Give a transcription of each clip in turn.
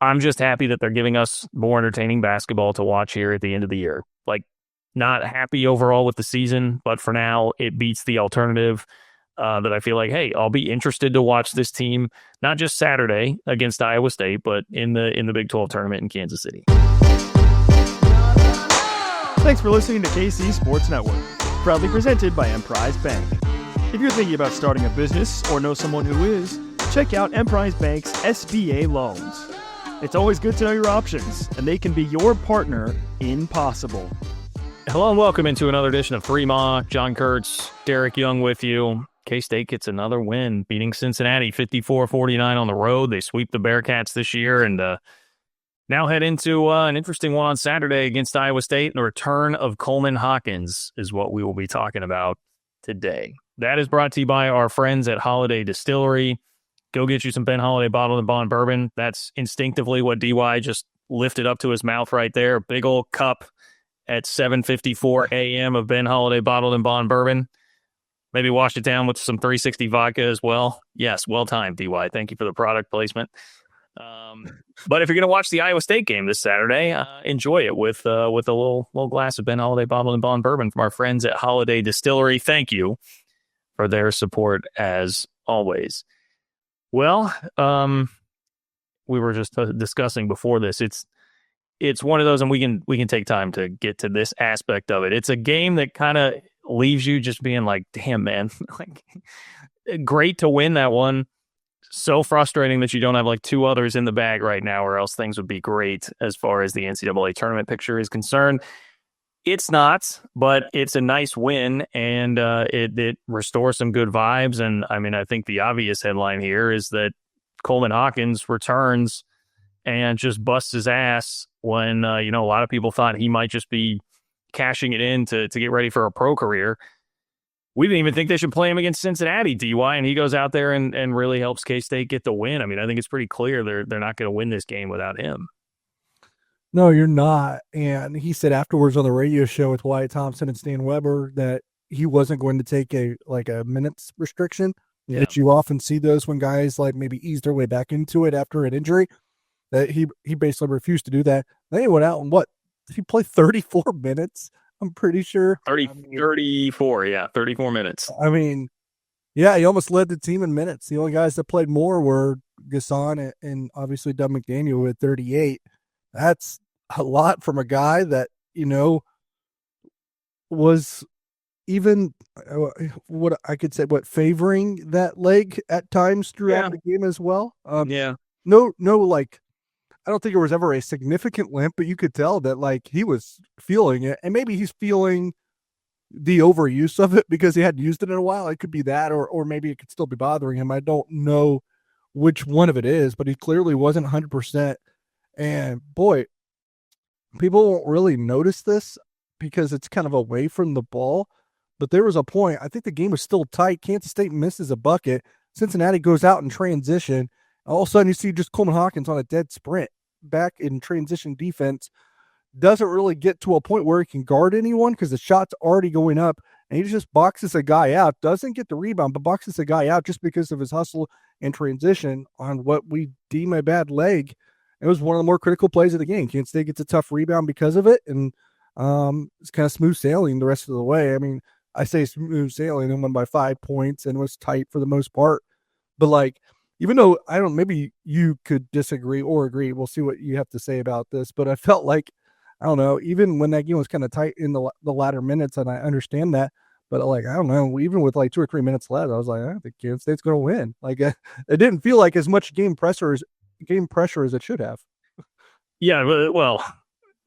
I'm just happy that they're giving us more entertaining basketball to watch here at the end of the year. Like, not happy overall with the season, but for now, it beats the alternative that I feel like, hey, I'll be interested to watch this team, not just Saturday against Iowa State, but in the Big 12 tournament in Kansas City. Thanks for listening to KC Sports Network, proudly presented by Emprise Bank. If you're thinking about starting a business or know someone who is, check out Emprise Bank's SBA loans. It's always good to know your options, and they can be your partner in possible. Hello and welcome into another edition of Three Ma. John Kurtz, Derek Young with you. K-State gets another win, beating Cincinnati 54-49 on the road. They sweep the Bearcats this year and now head into an interesting one on Saturday against Iowa State. And the return of Coleman Hawkins is what we will be talking about today. That is brought to you by our friends at Holiday Distillery. Go get you some Ben Holiday Bottled and Bond bourbon. That's instinctively what DY just lifted up to his mouth right there. Big old cup at 7:54 a.m. of Ben Holiday Bottled and Bond bourbon. Maybe wash it down with some 360 vodka as well. Yes, well timed, DY. Thank you for the product placement. But if you're going to watch the Iowa State game this Saturday, enjoy it with a little glass of Ben Holiday Bottled and Bond bourbon from our friends at Holiday Distillery. Thank you for their support as always. Well, we were just discussing before this. It's one of those, and we can take time to get to this aspect of it. It's a game that kind of leaves you just being like, damn, man, like, great to win that one. So frustrating that you don't have like two others in the bag right now, or else things would be great as far as the NCAA tournament picture is concerned. It's not, but it's a nice win, and it restores some good vibes. And I mean, I think the obvious headline here is that Coleman Hawkins returns and just busts his ass when, a lot of people thought he might just be cashing it in to get ready for a pro career. We didn't even think they should play him against Cincinnati, DY, and he goes out there and really helps K-State get the win. I mean, I think it's pretty clear they're not going to win this game without him. No, you're not. And he said afterwards on the radio show with Wyatt Thompson and Stan Weber that he wasn't going to take a minutes restriction. Yeah. That you often see those when guys like maybe ease their way back into it after an injury. That he basically refused to do that. Then he went out and did he play 34 minutes? I'm pretty sure. 34 minutes. I mean, yeah, he almost led the team in minutes. The only guys that played more were Gasson and obviously Doug McDaniel with 38. That's a lot from a guy that, was even what I could say, favoring that leg at times throughout the game as well. No, like, I don't think there was ever a significant limp, but you could tell that like he was feeling it, and maybe he's feeling the overuse of it because he hadn't used it in a while. It could be that, or maybe it could still be bothering him. I don't know which one of it is, but he clearly wasn't 100%. And boy, people won't really notice this because it's kind of away from the ball. But there was a point, I think the game was still tight. Kansas State misses a bucket. Cincinnati goes out in transition. All of a sudden, you see just Coleman Hawkins on a dead sprint back in transition defense. Doesn't really get to a point where he can guard anyone because the shot's already going up, and he just boxes a guy out. Doesn't get the rebound, but boxes a guy out just because of his hustle and transition on what we deem a bad leg. It was one of the more critical plays of the game. Kansas State gets a tough rebound because of it, and it's kind of smooth sailing the rest of the way. I mean, I say smooth sailing and won by 5 points and was tight for the most part. But like, even though maybe you could disagree or agree, we'll see what you have to say about this. But I felt like, I don't know, even when that game was kind of tight in the latter minutes, and I understand that, but like, I don't know, even with like 2 or 3 minutes left, I was like, I think Kansas State's going to win. Like, it didn't feel like as much game pressure as it should have. Yeah, well,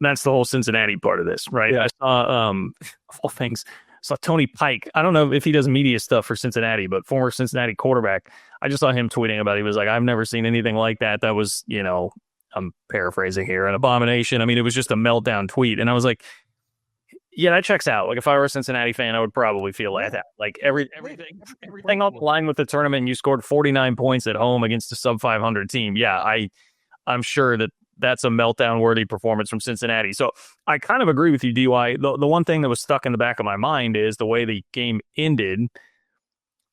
that's the whole Cincinnati part of this, right? Yeah. I saw, of all things, Tony Pike. I don't know if he does media stuff for Cincinnati, but former Cincinnati quarterback. I just saw him tweeting about it. He was like, I've never seen anything like that. That was, I'm paraphrasing here, an abomination. I mean, it was just a meltdown tweet. And I was like, yeah, that checks out. Like, if I were a Cincinnati fan, I would probably feel like that. Like, everything on the line with the tournament, and you scored 49 points at home against a sub-500 team. Yeah, I'm sure that's a meltdown-worthy performance from Cincinnati. So I kind of agree with you, DY. The one thing that was stuck in the back of my mind is the way the game ended.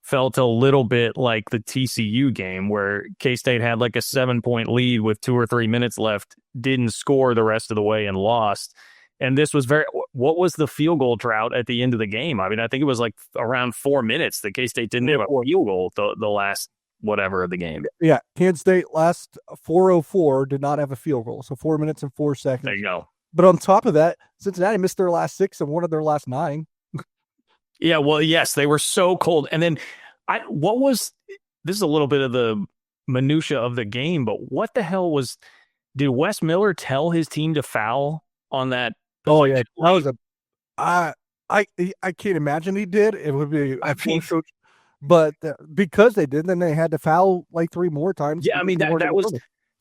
felt a little bit like the TCU game where K-State had like a 7-point lead with 2 or 3 minutes left, didn't score the rest of the way and lost. And this was what was the field goal drought at the end of the game? I mean, I think it was like around 4 minutes that K-State didn't have a field goal the last whatever of the game. Yeah, Kansas State last 4:04 did not have a field goal, so 4 minutes and 4 seconds. There you go. But on top of that, Cincinnati missed their last 6 and one of their last 9. Yeah, well, yes, they were so cold. And then this is a little bit of the minutia of the game, but what the hell did Wes Miller tell his team to foul on that? Oh yeah, that was I can't imagine he did. It would be but because they did, then they had to foul like 3 more times. Yeah, I mean that was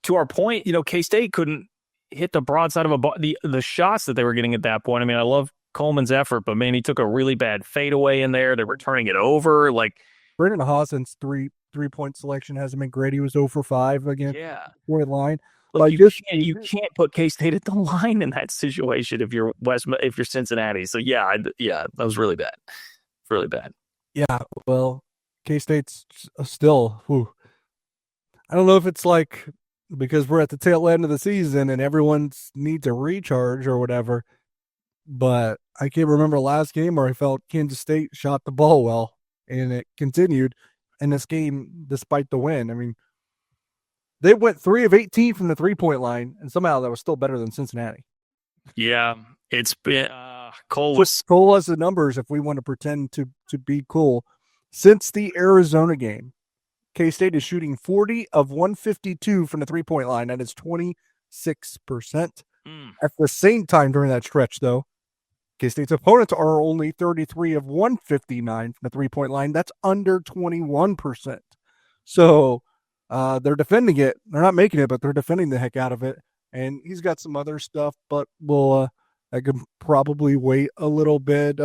to our point. K-State couldn't hit the broadside of the shots that they were getting at that point. I mean, I love Coleman's effort, but man, he took a really bad fadeaway in there. They were turning it over. Like Brendan Hawson's three-point selection hasn't been great. He was 0 for 5 again. Yeah, point line. Look, you can't put K-State at the line in that situation if you're Cincinnati. So yeah, that was really bad. Really bad. Yeah, well, K-State's still. I don't know if it's like because we're at the tail end of the season and everyone needs a recharge or whatever. But I can't remember last game where I felt Kansas State shot the ball well, and it continued in this game despite the win. I mean, they went 3 of 18 from the 3-point line, and somehow that was still better than Cincinnati. Yeah, it's been Cole has the numbers if we want to pretend to be cool. Since the Arizona game, K-State is shooting 40 of 152 from the 3-point line. That is 26%. At the same time during that stretch, though, K-State's opponents are only 33 of 159 from the 3-point line. That's under 21%. So they're defending it. They're not making it, but they're defending the heck out of it. And he's got some other stuff, but I could probably wait a little bit.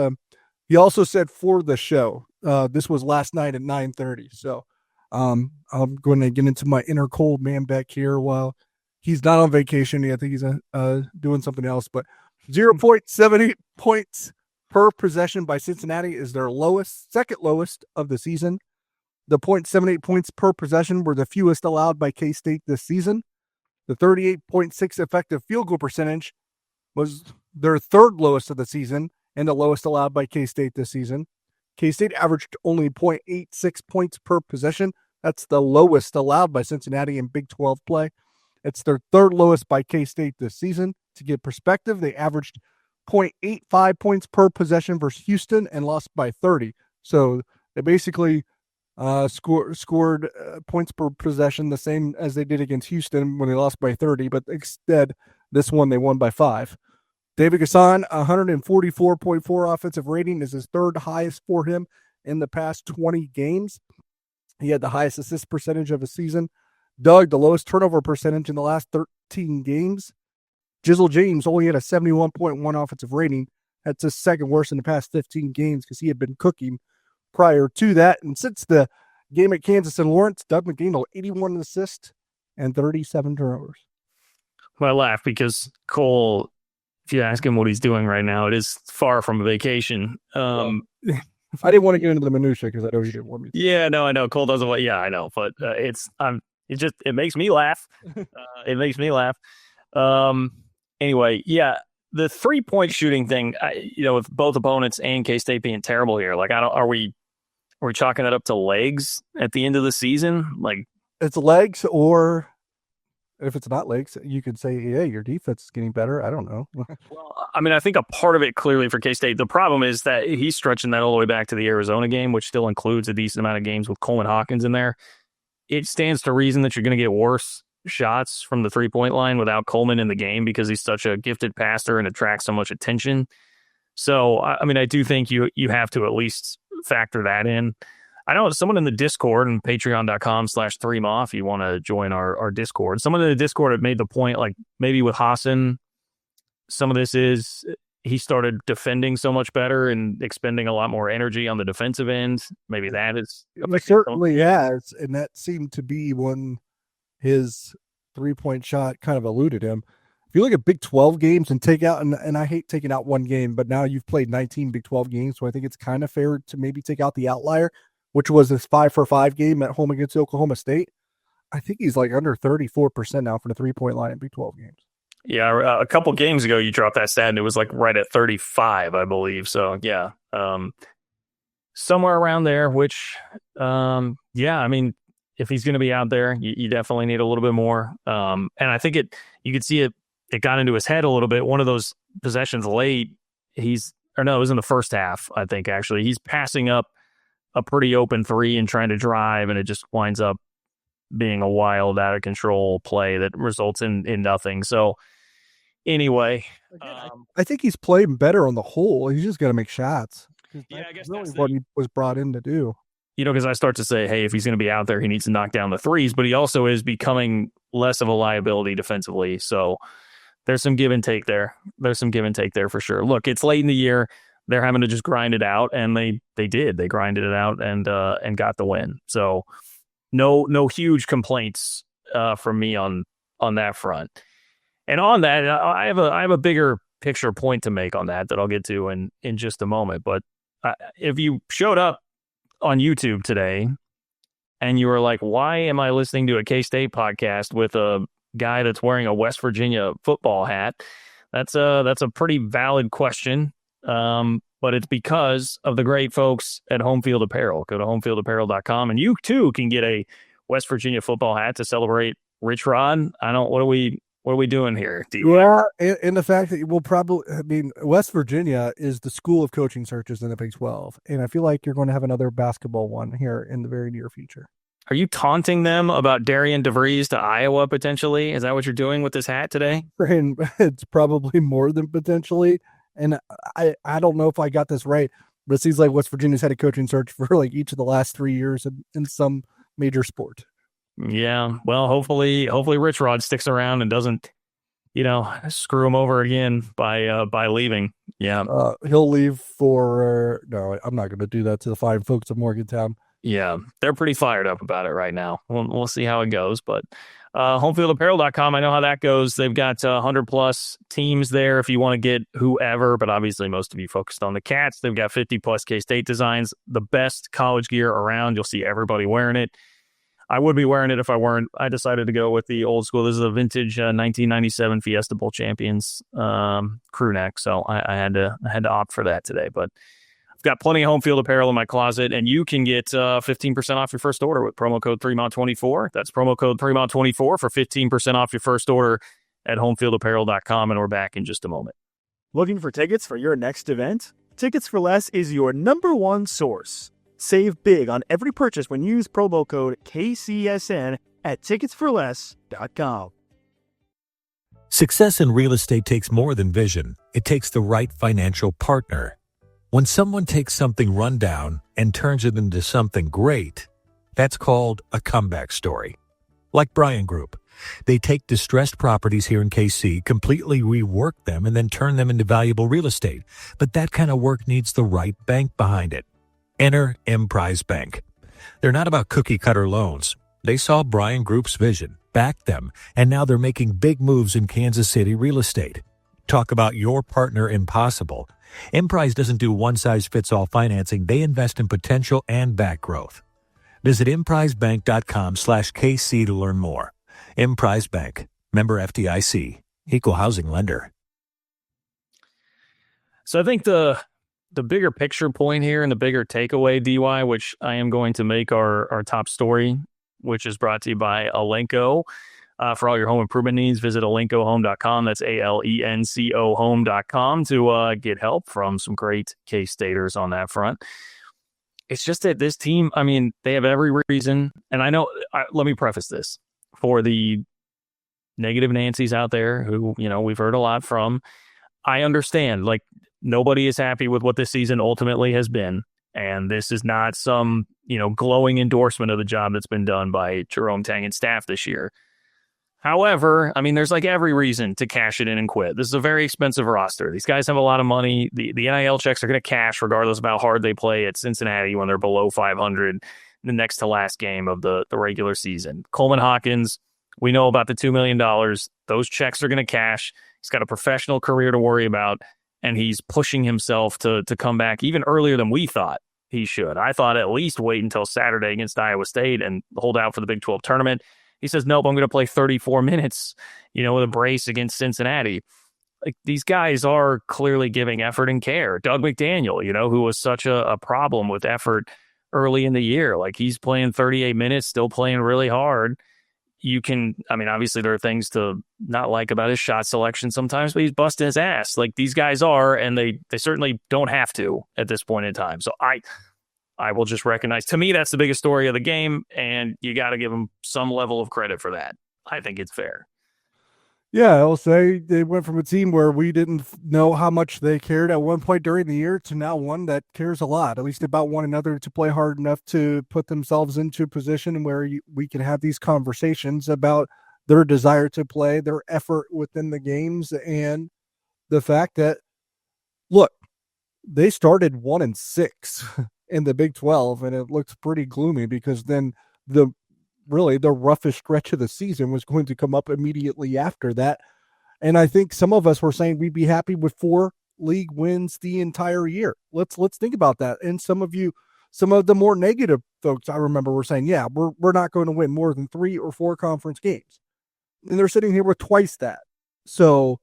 He also said for the show, this was last night at 9:30. So I'm going to get into my inner cold man back here while he's not on vacation. I think he's doing something else, but 0.78 points per possession by Cincinnati is their second lowest of the season. The 0.78 points per possession were the fewest allowed by K-State this season. The 38.6 effective field goal percentage was their third lowest of the season and the lowest allowed by K-State this season. K-State averaged only 0.86 points per possession. That's the lowest allowed by Cincinnati in Big 12 play. It's their third lowest by K-State this season. To get perspective, they averaged 0.85 points per possession versus Houston and lost by 30. So they basically scored points per possession the same as they did against Houston when they lost by 30, but instead, this one they won by 5. David Gasson, 144.4 offensive rating is his third highest for him in the past 20 games. He had the highest assist percentage of a season. Doug, the lowest turnover percentage in the last 13 games. Jizzle James only had a 71.1 offensive rating. That's his second worst in the past 15 games because he had been cooking prior to that. And since the game at Kansas and Lawrence, Doug McDaniel, 81 assists and 37 turnovers. Well, I laugh because Cole, if you ask him what he's doing right now, it is far from a vacation. I didn't want to get into the minutia because I know you didn't want me to. Yeah, no, I know. Cole doesn't want, yeah, I know. But it makes me laugh. It makes me laugh. Anyway, yeah, the 3-point shooting thing, with both opponents and K-State being terrible here, like, are we chalking it up to legs at the end of the season? Like, it's legs, or if it's not legs, you could say, yeah, your defense is getting better. I don't know. Well, I mean, I think a part of it clearly for K-State, the problem is that he's stretching that all the way back to the Arizona game, which still includes a decent amount of games with Coleman Hawkins in there. It stands to reason that you're going to get worse shots from the 3-point line without Coleman in the game because he's such a gifted passer and attracts so much attention. So, I mean, I do think you have to at least factor that in. I know someone in the Discord and patreon.com/3ma if you want to join our Discord. Someone in the Discord had made the point, like, maybe with Hassan, some of this is he started defending so much better and expending a lot more energy on the defensive end. Maybe that is... He certainly has, and that seemed to be when his 3-point shot kind of eluded him. If you look at Big 12 games and take out, and I hate taking out one game, but now you've played 19 Big 12 games, so I think it's kind of fair to maybe take out the outlier. which was his 5-for-5 game at home against Oklahoma State. I think he's like under 34% now from the 3-point line in Big 12 games. Yeah, a couple games ago, you dropped that stat, and it was like right at 35, I believe. So, yeah, somewhere around there, which, yeah, I mean, if he's going to be out there, you definitely need a little bit more. And I think you could see it got into his head a little bit. One of those possessions late, it was in the first half, I think, actually. He's passing up a pretty open three and trying to drive, and it just winds up being a wild, out of control play that results in nothing. So anyway, I think he's playing better on the whole. He's just got to make shots. Yeah, I guess really that's what he was brought in to do. Because I start to say, hey, if he's going to be out there, he needs to knock down the threes, but he also is becoming less of a liability defensively. So there's some give and take there. There's some give and take there for sure. Look, it's late in the year. They're having to just grind it out, and they did. They grinded it out and got the win. So no huge complaints from me on that front. And on that, I have a bigger picture point to make on that I'll get to in just a moment. But if you showed up on YouTube today and you were like, why am I listening to a K-State podcast with a guy that's wearing a West Virginia football hat? That's a pretty valid question. But it's because of the great folks at Home Field Apparel. Go to homefieldapparel.com, and you too can get a West Virginia football hat to celebrate Rich Rod. What are we doing here? Yeah, and the fact that West Virginia is the school of coaching searches in the Big 12, and I feel like you're going to have another basketball one here in the very near future. Are you taunting them about Darian DeVries to Iowa potentially? Is that what you're doing with this hat today? And it's probably more than potentially. And I don't know if I got this right, but it seems like West Virginia's had a coaching search for like each of the last 3 years in some major sport. Yeah, well, hopefully Rich Rod sticks around and doesn't, screw him over again by leaving. Yeah, he'll leave for no. I'm not going to do that to the fine folks of Morgantown. Yeah, they're pretty fired up about it right now. We'll see how it goes, but homefieldapparel.com, I know how that goes. They've got 100-plus teams there if you want to get whoever, but obviously most of you focused on the Cats. They've got 50-plus K-State designs, the best college gear around. You'll see everybody wearing it. I would be wearing it if I weren't. I decided to go with the old school. This is a vintage 1997 Fiesta Bowl Champions crew neck, so I had to opt for that today, but I've got plenty of Home Field apparel in my closet, and you can get 15% off your first order with promo code 3MONT24. That's promo code 3MONT24 for 15% off your first order at homefieldapparel.com, and we're back in just a moment. Looking for tickets for your next event? Tickets for Less is your number one source. Save big on every purchase when you use promo code KCSN at ticketsforless.com. Success in real estate takes more than vision. It takes the right financial partner. When someone takes something rundown and turns it into something great, that's called a comeback story. Like Bryan Group. They take distressed properties here in KC, completely rework them, and then turn them into valuable real estate. But that kind of work needs the right bank behind it. Enter Emprise Bank. They're not about cookie-cutter loans. They saw Bryan Group's vision, backed them, and now they're making big moves in Kansas City real estate. Talk about your partner impossible. Emprise doesn't do one-size-fits-all financing. They invest in potential and back growth. Visit emprisebank.com/KC to learn more. Emprise Bank. Member FDIC. Equal housing lender. So I think the bigger picture point here and the bigger takeaway, DY, which I am going to make our top story, which is brought to you by Alenco. For all your home improvement needs, visit alencohome.com. That's ALENCO home.com to get help from some great K-Staters on that front. It's just that this team, I mean, they have every reason. And I know, let me preface this for the negative Nancys out there who, we've heard a lot from. I understand, like, nobody is happy with what this season ultimately has been. And this is not some, glowing endorsement of the job that's been done by Jerome Tang and staff this year. However, I mean, there's like every reason to cash it in and quit. This is a very expensive roster. These guys have a lot of money. The NIL checks are going to cash regardless of how hard they play at Cincinnati when they're below 500 in the next to last game of the regular season. Coleman Hawkins, we know about the $2 million. Those checks are going to cash. He's got a professional career to worry about, and he's pushing himself to come back even earlier than we thought he should. I thought at least wait until Saturday against Iowa State and hold out for the Big 12 tournament. He says, nope, I'm going to play 34 minutes, with a brace against Cincinnati. Like, these guys are clearly giving effort and care. Doug McDaniel, who was such a problem with effort early in the year. Like, he's playing 38 minutes, still playing really hard. Obviously there are things to not like about his shot selection sometimes, but he's busting his ass. Like, these guys are, and they certainly don't have to at this point in time. So I will just recognize, to me, that's the biggest story of the game, and you got to give them some level of credit for that. I think it's fair. Yeah, I'll say they went from a team where we didn't know how much they cared at one point during the year to now one that cares a lot, at least about one another, to play hard enough to put themselves into a position where we can have these conversations about their desire to play, their effort within the games, and the fact that, look, they started 1-6 in the Big 12, and it looks pretty gloomy because then the roughest stretch of the season was going to come up immediately after that. And I think some of us were saying we'd be happy with 4 league wins the entire year. Let's think about that. And some of the more negative folks I remember were saying, yeah, we're not going to win more than 3 or 4 conference games. And they're sitting here with twice that. So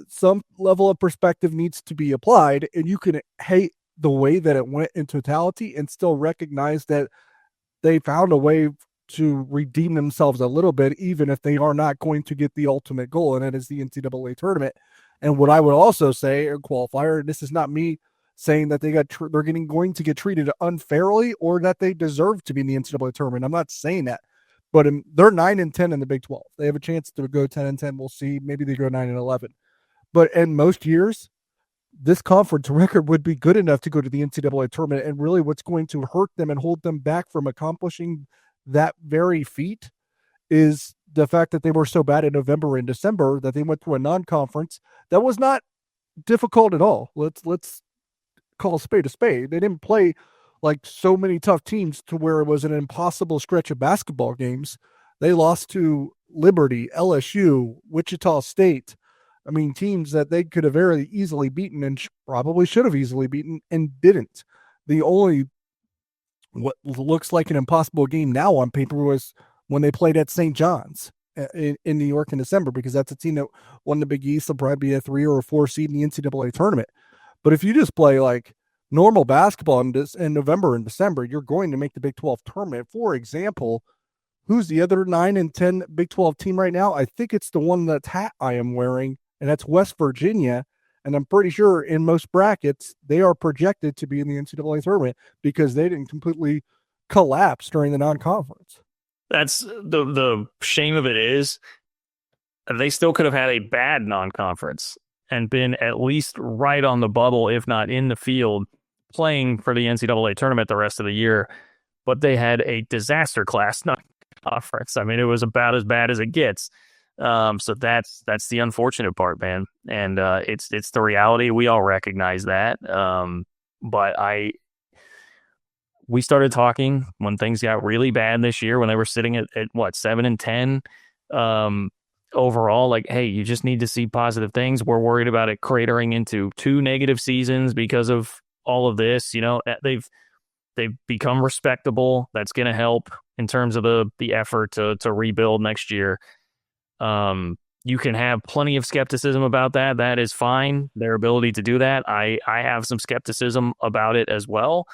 some level of perspective needs to be applied, and you can hate the way that it went in totality and still recognize that they found a way to redeem themselves a little bit, even if they are not going to get the ultimate goal, and that is the NCAA tournament. And what I would also say, a qualifier, this is not me saying that they're going to get treated unfairly or that they deserve to be in the NCAA tournament. I'm not saying that, but they're 9-10 in the Big 12. They have a chance to go 10-10. We'll see. Maybe they go 9-11. But in most years, this conference record would be good enough to go to the NCAA tournament. And really what's going to hurt them and hold them back from accomplishing that very feat is the fact that they were so bad in November and December that they went through a non-conference that was not difficult at all. Let's call a spade a spade. They didn't play like so many tough teams to where it was an impossible stretch of basketball games. They lost to Liberty, LSU, Wichita State. I mean, teams that they could have very easily beaten and probably should have easily beaten and didn't. The only what looks like an impossible game now on paper was when they played at St. John's in New York in December, because that's a team that won the Big East. They'll probably be a 3 or a 4 seed in the NCAA tournament. But if you just play like normal basketball in November and December, you're going to make the Big 12 tournament. For example, who's the other 9-10 Big 12 team right now? I think it's the one that's hat I am wearing, and that's West Virginia. And I'm pretty sure in most brackets, they are projected to be in the NCAA tournament because they didn't completely collapse during the non-conference. That's the shame of it is they still could have had a bad non-conference and been at least right on the bubble, if not in the field, playing for the NCAA tournament the rest of the year. But they had a disaster class non-conference. I mean, it was about as bad as it gets. So that's the unfortunate part, man. And it's the reality. We all recognize that. But we started talking when things got really bad this year, when they were sitting at what, 7-10 overall. Like, hey, you just need to see positive things. We're worried about it cratering into 2 negative seasons because of all of this. They've become respectable. That's going to help in terms of the effort to rebuild next year. You can have plenty of skepticism about that. That is fine. Their ability to do that. I have some skepticism about it as well,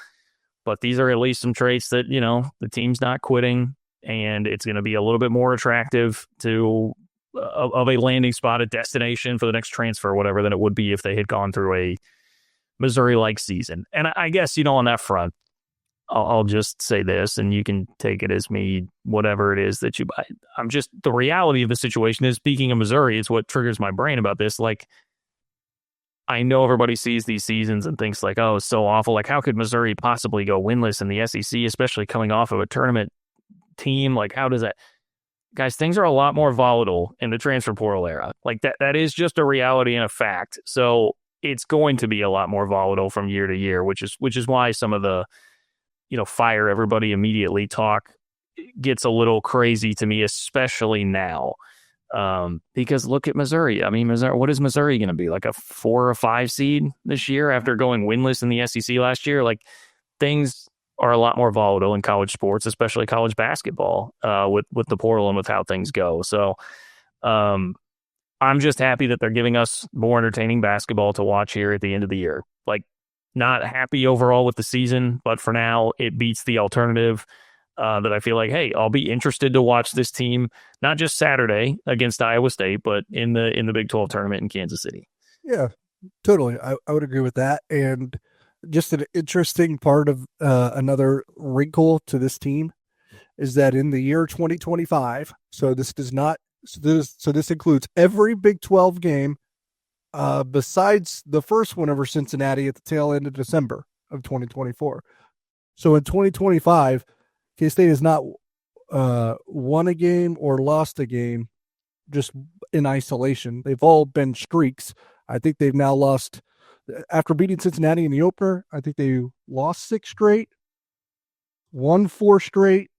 but these are at least some traits that, the team's not quitting, and it's going to be a little bit more attractive of a landing spot, a destination for the next transfer or whatever than it would be if they had gone through a Missouri-like season. And I guess, on that front, I'll just say this, and you can take it as me, whatever it is that you buy. The reality of the situation is, speaking of Missouri, is what triggers my brain about this. Like, I know everybody sees these seasons and thinks like, oh, it's so awful. Like, how could Missouri possibly go winless in the SEC, especially coming off of a tournament team? Like, how does that? Guys, things are a lot more volatile in the transfer portal era. Like, that is just a reality and a fact. So it's going to be a lot more volatile from year to year, which is why some of the fire everybody immediately talk gets a little crazy to me, especially now. Because look at Missouri. I mean, what is Missouri going to be? Like a 4 or 5 seed this year after going winless in the SEC last year? Like, things are a lot more volatile in college sports, especially college basketball, with the portal and with how things go. So, I'm just happy that they're giving us more entertaining basketball to watch here at the end of the year. Like, not happy overall with the season, but for now, it beats the alternative. That I feel like, hey, I'll be interested to watch this team not just Saturday against Iowa State, but in the Big 12 tournament in Kansas City. Yeah, totally. I would agree with that. And just an interesting part of another wrinkle to this team is that in the year 2025, so this does not, so this includes every Big 12 game besides the first one over Cincinnati at the tail end of December of 2024. So in 2025, K-State has not won a game or lost a game just in isolation. They've all been streaks. I think they've now lost, after beating Cincinnati in the opener, I think they lost 6 straight, won 4 straight,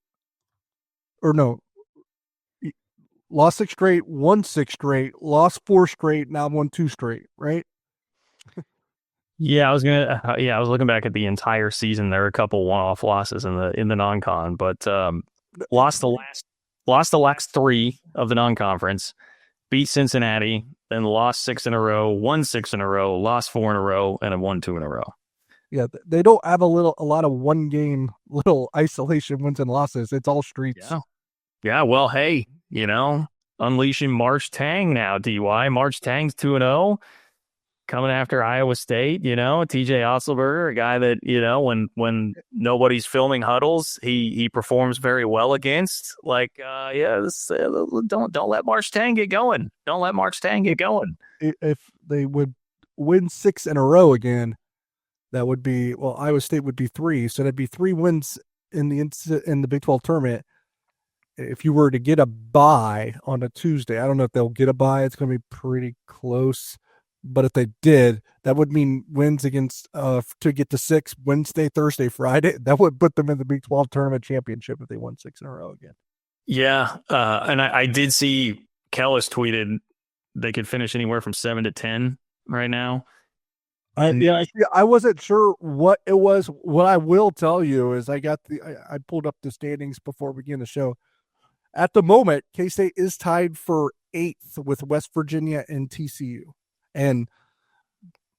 or no, lost 6 straight, won 6 straight, lost 4 straight, now won 2 straight, right? Yeah, I was looking back at the entire season. There are a couple one-off losses in the non-con, but lost the last 3 of the non-conference, beat Cincinnati, then lost 6 in a row, won 6 in a row, lost 4 in a row, and have won 2 in a row. Yeah, they don't have a lot of one game little isolation wins and losses. It's all streets. Yeah. Well, hey, unleashing March Tang now. DY March Tang's 2-0. Coming after Iowa State, TJ Otzelberger, a guy that, when nobody's filming huddles, he performs very well against. Like, don't let March Tang get going. Don't let March Tang get going. If they would win 6 in a row again, that would be, Iowa State would be 3. So that'd be 3 wins in the Big 12 tournament. If you were to get a bye on a Tuesday, I don't know if they'll get a bye. It's going to be pretty close. But if they did, that would mean wins against to get to 6 Wednesday, Thursday, Friday. That would put them in the Big 12 tournament championship if they won 6 in a row again. Yeah, and I did see Kellis tweeted they could finish anywhere from 7 to 10 right now. I wasn't sure what it was. What I will tell you is I pulled up the standings before we began the show. At the moment, K-State is tied for 8th with West Virginia and TCU. And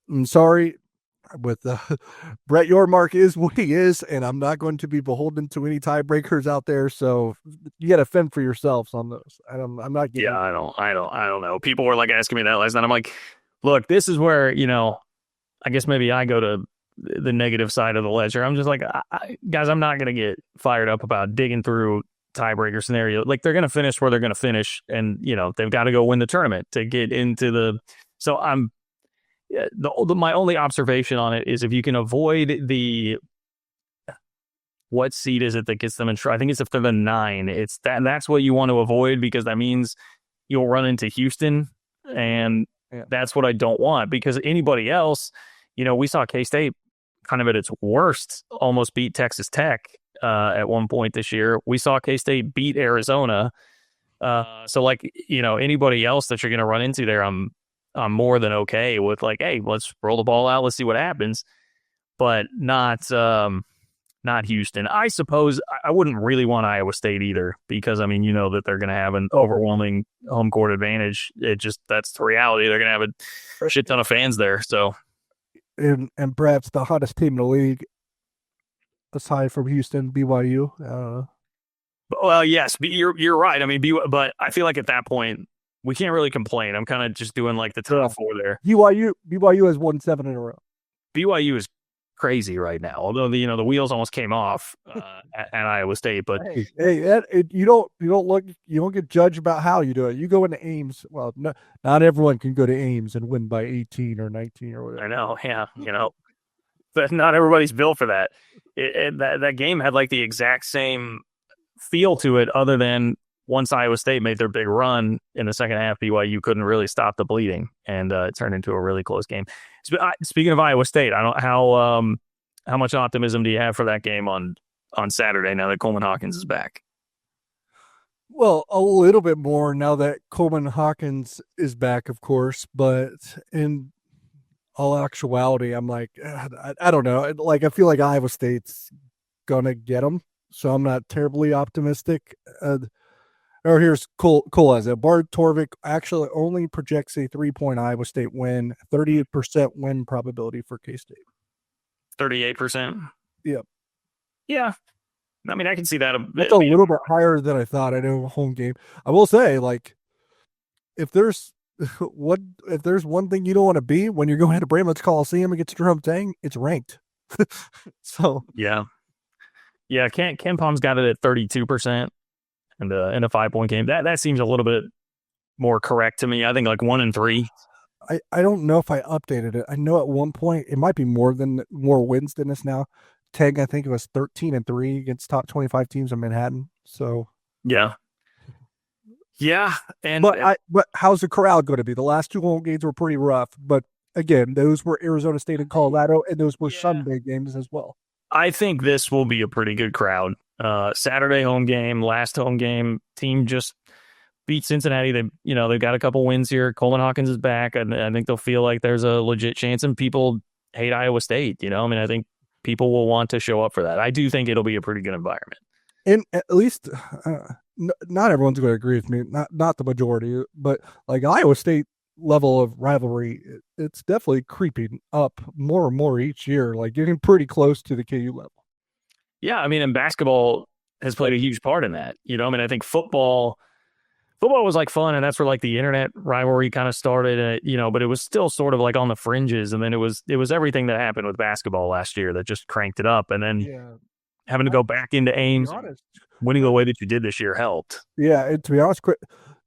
I'm sorry, with Brett Yormark is what he is, and I'm not going to be beholden to any tiebreakers out there. So you got to fend for yourselves on those. I'm not getting. Yeah, I don't know. People were like asking me that last night. I'm like, look, this is where I guess maybe I go to the negative side of the ledger. I'm just like, guys, I'm not going to get fired up about digging through tiebreaker scenario. Like, they're going to finish where they're going to finish, and they've got to go win the tournament to get into the. So my only observation on it is if you can avoid what seed is it that gets them in trouble? I think it's if they're the 9. It's that's what you want to avoid, because that means you'll run into Houston, and that's what I don't want, because anybody else, we saw K-State kind of at its worst almost beat Texas Tech at one point this year. We saw K-State beat Arizona. So anybody else that you're going to run into there, I'm more than okay with, like, hey, let's roll the ball out. Let's see what happens. But not Houston. I suppose I wouldn't really want Iowa State either, because, that they're going to have an overwhelming home court advantage. That's the reality. They're going to have a shit ton of fans there. So, and perhaps the hottest team in the league, aside from Houston, BYU. Well, yes, you're right. But I feel like at that point, we can't really complain. I'm kind of just doing like the top 4 there. BYU has won 7 in a row. BYU is crazy right now, although the wheels almost came off at Iowa State. But you don't get judged about how you do it. You go into Ames. Well, not everyone can go to Ames and win by 18 or 19 or whatever. I know, yeah, but not everybody's built for that. That game had like the exact same feel to it, other than once Iowa State made their big run in the second half, BYU couldn't really stop the bleeding, and it turned into a really close game. Speaking of Iowa State, I don't how much optimism do you have for that game on Saturday now that Coleman Hawkins is back? Well, a little bit more now that Coleman Hawkins is back, of course, but all actuality, I'm like, I don't know. Like, I feel like Iowa State's gonna get them, so I'm not terribly optimistic. Or here's cool as it. Bart Torvik actually only projects a 3-point Iowa State win, 38% win probability for K-State. 38%? Yep. Yeah. I mean, I can see that. That's a little bit higher than I thought. I know home game. I will say, like, if there's one thing you don't want to be when you're going to Bramlett Coliseum against Jerome Tang, it's ranked. So yeah. Ken Palm's got it at 32%. And in a 5-point game, that seems a little bit more correct to me. I think like 1 and 3. I don't know if I updated it. I know at one point it might be more wins than this now. Tag, I think it was 13 and 3 against top 25 teams in Manhattan. So yeah, and but how's the crowd going to be? The last 2 home games were pretty rough, but again, those were Arizona State and Colorado, and those were Sunday games as well. I think this will be a pretty good crowd. Saturday home game, last home game, team just beat Cincinnati. They've got a couple wins here. Coleman Hawkins is back, and I think they'll feel like there's a legit chance. And people hate Iowa State. I think people will want to show up for that. I do think it'll be a pretty good environment. And at least not everyone's going to agree with me. Not the majority, but like Iowa State level of rivalry, it's definitely creeping up more and more each year, like getting pretty close to the KU level. Yeah, I mean, and basketball has played a huge part in that. I think football was like fun, and that's where like the internet rivalry kind of started. But it was still sort of like on the fringes, and then it was everything that happened with basketball last year that just cranked it up, and then having to go back into Ames, winning the way that you did this year helped. Yeah, and to be honest,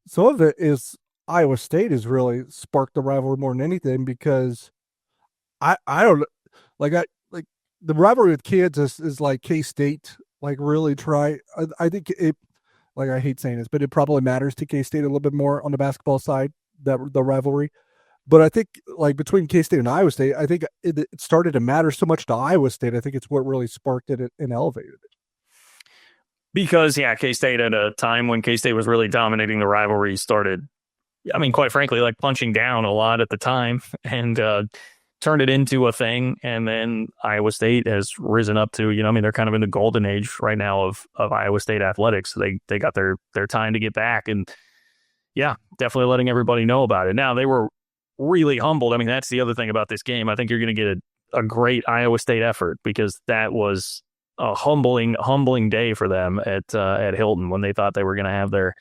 some of it is Iowa State has really sparked the rivalry more than anything, because I don't like the rivalry with kids is like K-State, like really try. I think it, like, I hate saying this, but it probably matters to K-State a little bit more on the basketball side, the rivalry. But I think like between K-State and Iowa State, I think it started to matter so much to Iowa State. I think it's what really sparked it and elevated it. Because K-State at a time when K-State was really dominating the rivalry started, I mean, quite frankly, like punching down a lot at the time, and turned it into a thing. And then Iowa State has risen up to, they're kind of in the golden age right now of Iowa State athletics. They got their time to get back, and definitely letting everybody know about it. Now, they were really humbled. I mean, that's the other thing about this game. I think you're going to get a great Iowa State effort, because that was a humbling day for them at Hilton when they thought they were going to have their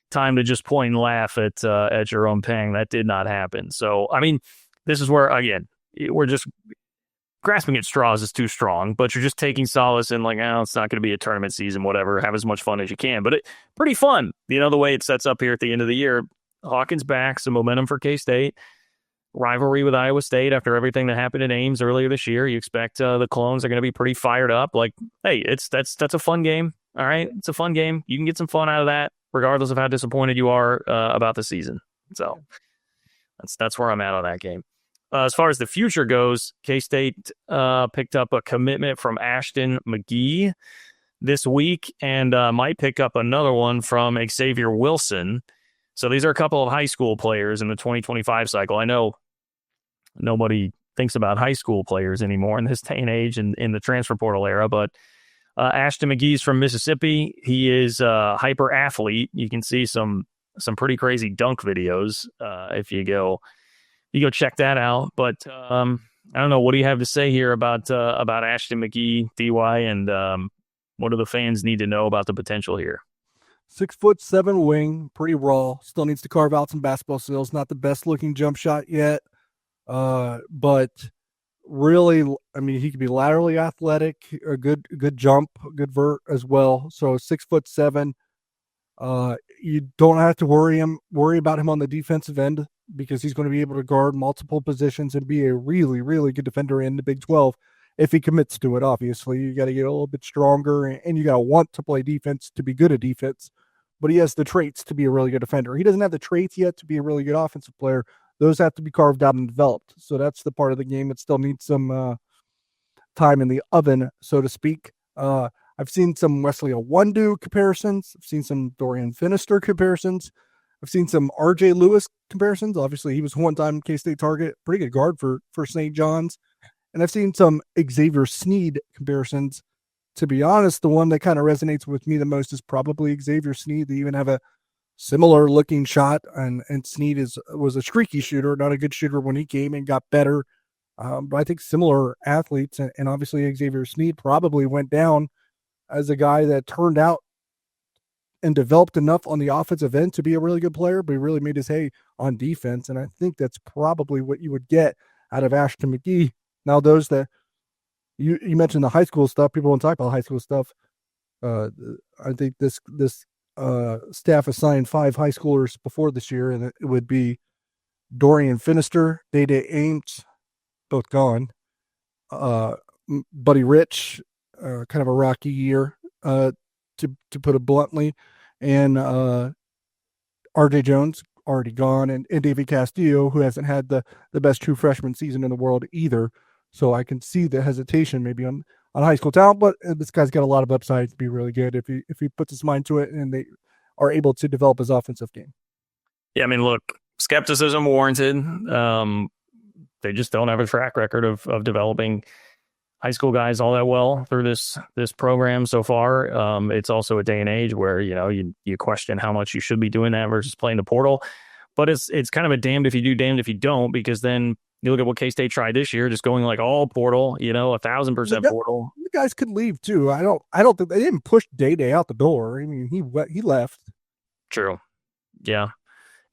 time to just point and laugh at Jerome Tang. That did not happen. So, I mean, this is where, again, we're just grasping at straws is too strong, but you're just taking solace in like, it's not going to be a tournament season, whatever, have as much fun as you can. But pretty fun, the way it sets up here at the end of the year. Hawkins back, some momentum for K-State. Rivalry with Iowa State after everything that happened in Ames earlier this year. You expect the Clones are going to be pretty fired up. Like, hey, that's a fun game. All right, it's a fun game. You can get some fun out of that, regardless of how disappointed you are about the season. So that's where I'm at on that game. As far as the future goes, K-State picked up a commitment from Ashton McGee this week, and might pick up another one from Xavier Wilson. So these are a couple of high school players in the 2025 cycle. I know nobody thinks about high school players anymore in this day and age and in the transfer portal era, but Ashton McGee's from Mississippi. He is a hyper athlete. You can see some pretty crazy dunk videos if you go check that out. But I don't know. What do you have to say here about Ashton McGee, DY, and what do the fans need to know about the potential here? 6'7" wing, pretty raw. Still needs to carve out some basketball skills. Not the best looking jump shot yet, but really, I mean, he could be laterally athletic, a good jump, good vert as well. So 6'7". You don't have to worry about him on the defensive end, because he's going to be able to guard multiple positions and be a really, really good defender in the Big 12 if he commits to it. Obviously, you got to get a little bit stronger, and you got to want to play defense to be good at defense. But he has the traits to be a really good defender. He doesn't have the traits yet to be a really good offensive player. Those have to be carved out and developed. So that's the part of the game that still needs some time in the oven, so to speak. I've seen some Wesley Awundu comparisons. I've seen some Dorian Finister comparisons. I've seen some R.J. Lewis comparisons. Obviously, he was one-time K-State target, pretty good guard for St. John's. And I've seen some Xavier Sneed comparisons. To be honest, the one that kind of resonates with me the most is probably Xavier Sneed. They even have a similar looking shot, and Sneed was a streaky shooter, not a good shooter when he came and got better. But I think similar athletes, and obviously Xavier Sneed probably went down as a guy that turned out and developed enough on the offensive end to be a really good player, but he really made his hay on defense. And I think that's probably what you would get out of Ashton McGee. Now, those that you mentioned the high school stuff, people don't talk about high school stuff. I think this staff assigned 5 high schoolers before this year, and it would be Dorian Finister, Day-Day Ames, both gone. Buddy Rich, kind of a rocky year, to put it bluntly, and R.J. Jones, already gone, and David Castillo, who hasn't had the best true freshman season in the world either. So I can see the hesitation maybe on high school talent, but this guy's got a lot of upside to be really good if he puts his mind to it and they are able to develop his offensive game. Yeah, I mean, look, skepticism warranted. They just don't have a track record of developing high school guys all that well through this program so far. It's also a day and age where, you question how much you should be doing that versus playing the portal. But it's kind of a damned if you do, damned if you don't, because then you look at what K-State tried this year, just going like all portal, 1,000% portal. The guys could leave too. I don't think they didn't push Day-Day out the door. I mean, he left. True. Yeah.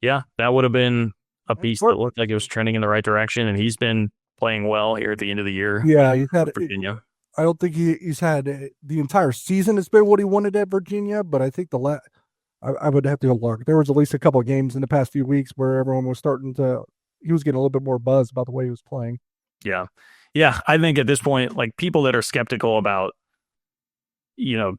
That would have been a piece that looked like it was trending in the right direction, and he's been playing well here at the end of the year. Yeah, he's had Virginia. I don't think he's had the entire season has been what he wanted at Virginia, but I think I would have to go look. There was at least a couple of games in the past few weeks where everyone was he was getting a little bit more buzz about the way he was playing. Yeah. I think at this point, like people that are skeptical about,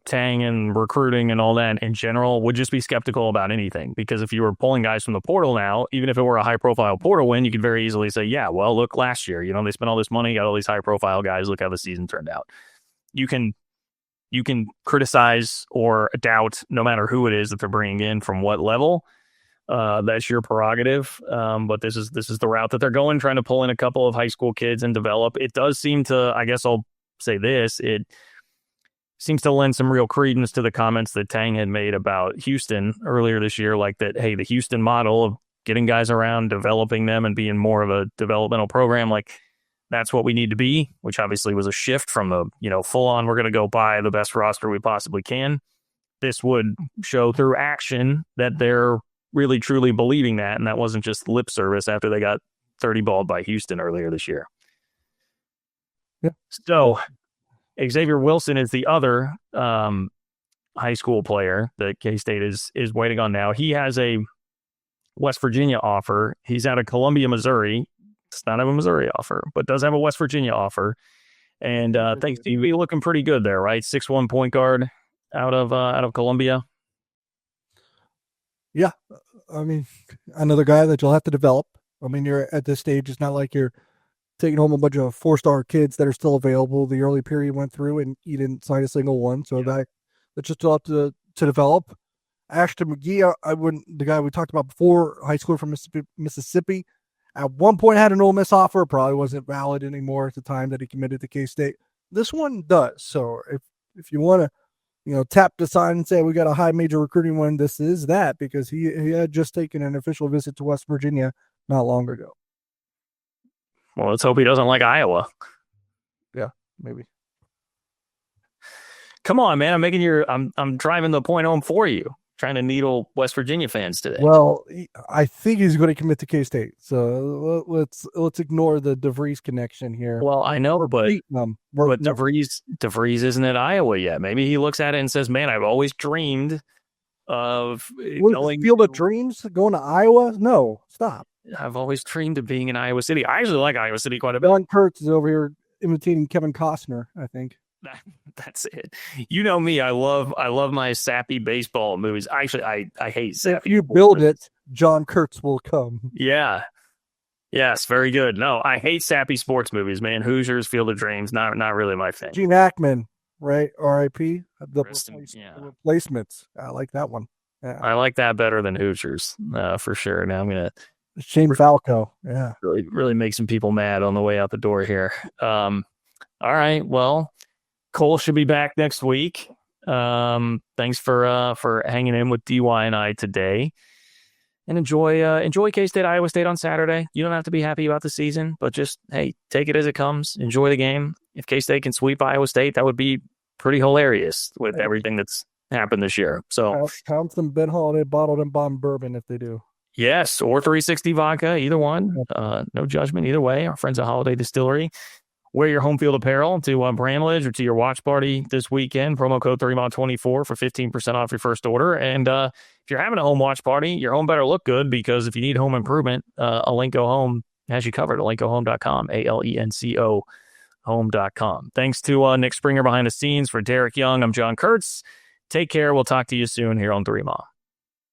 Tang and recruiting and all that in general would just be skeptical about anything, because if you were pulling guys from the portal now, even if it were a high profile portal win, you could very easily say, yeah, well, look, last year, they spent all this money, got all these high profile guys. Look how the season turned out. You can criticize or doubt no matter who it is that they're bringing in from what level. That's your prerogative. But this is the route that they're going, trying to pull in a couple of high school kids and develop. It does seem to, I guess I'll say this, it seems to lend some real credence to the comments that Tang had made about Houston earlier this year, like that, hey, the Houston model of getting guys around, developing them, and being more of a developmental program, like that's what we need to be, which obviously was a shift from the, full on, we're going to go buy the best roster we possibly can. This would show through action that they're really truly believing that, and that wasn't just lip service after they got 30-balled by Houston earlier this year. Yeah. So Xavier Wilson is the other high school player that K-State is waiting on now. He has a West Virginia offer. He's out of Columbia, Missouri. Does not have a Missouri offer, but does have a West Virginia offer. And thanks to be looking pretty good there, right? 6'1" point guard out of Columbia. Yeah, I mean, another guy that you'll have to develop. I mean, you're at this stage. It's not like you're taking home a bunch of 4-star kids that are still available. The early period went through and you didn't sign a single one. So that's just still up to develop. Ashton McGee, the guy we talked about before, high schooler from Mississippi, at one point had an Ole Miss offer, probably wasn't valid anymore at the time that he committed to K-State. This one does. So if you want to, tap the sign and say we got a high major recruiting one, this is that, because he had just taken an official visit to West Virginia not long ago. Well, let's hope he doesn't like Iowa. Yeah, maybe. Come on, man! I'm driving the point home for you. Trying to needle West Virginia fans today. Well, I think he's going to commit to K-State. So let's ignore the DeVries connection here. Well, I know, but DeVries isn't at Iowa yet. Maybe he looks at it and says, "Man, I've always dreamed of going Field of Dreams, going to Iowa." No, stop. I've always dreamed of being in Iowa City. I actually like Iowa City quite a bit. John Kurtz is over here imitating Kevin Costner, I think. That's it. You know me. I love my sappy baseball movies. Actually, I hate sappy. If you build it, John Kurtz will come. Yeah. Yes, very good. No, I hate sappy sports movies, man. Hoosiers, Field of Dreams, not really my thing. Gene Hackman, right? R.I.P. The replacements. I like that one. Yeah. I like that better than Hoosiers, for sure. Now I'm going to Shane Falco. Yeah. really make some people mad on the way out the door here. All right. Well, Cole should be back next week. Thanks for hanging in with DY and I today. And enjoy K-State, Iowa State on Saturday. You don't have to be happy about the season, but just, hey, take it as it comes. Enjoy the game. If K-State can sweep Iowa State, that would be pretty hilarious with everything that's happened this year. So count some Ben Holiday bottled and bomb bourbon if they do. Yes, or 360 vodka, either one. No judgment either way. Our friends at Holiday Distillery. Wear your home field apparel to Bramlage or to your watch party this weekend. Promo code 3MOD24 for 15% off your first order. And if you're having a home watch party, your home better look good, because if you need home improvement, Alenco Home has you covered. AlencoHome.com, ALENCO home.com. Thanks to Nick Springer behind the scenes. For Derek Young, I'm John Kurtz. Take care. We'll talk to you soon here on 3MOD.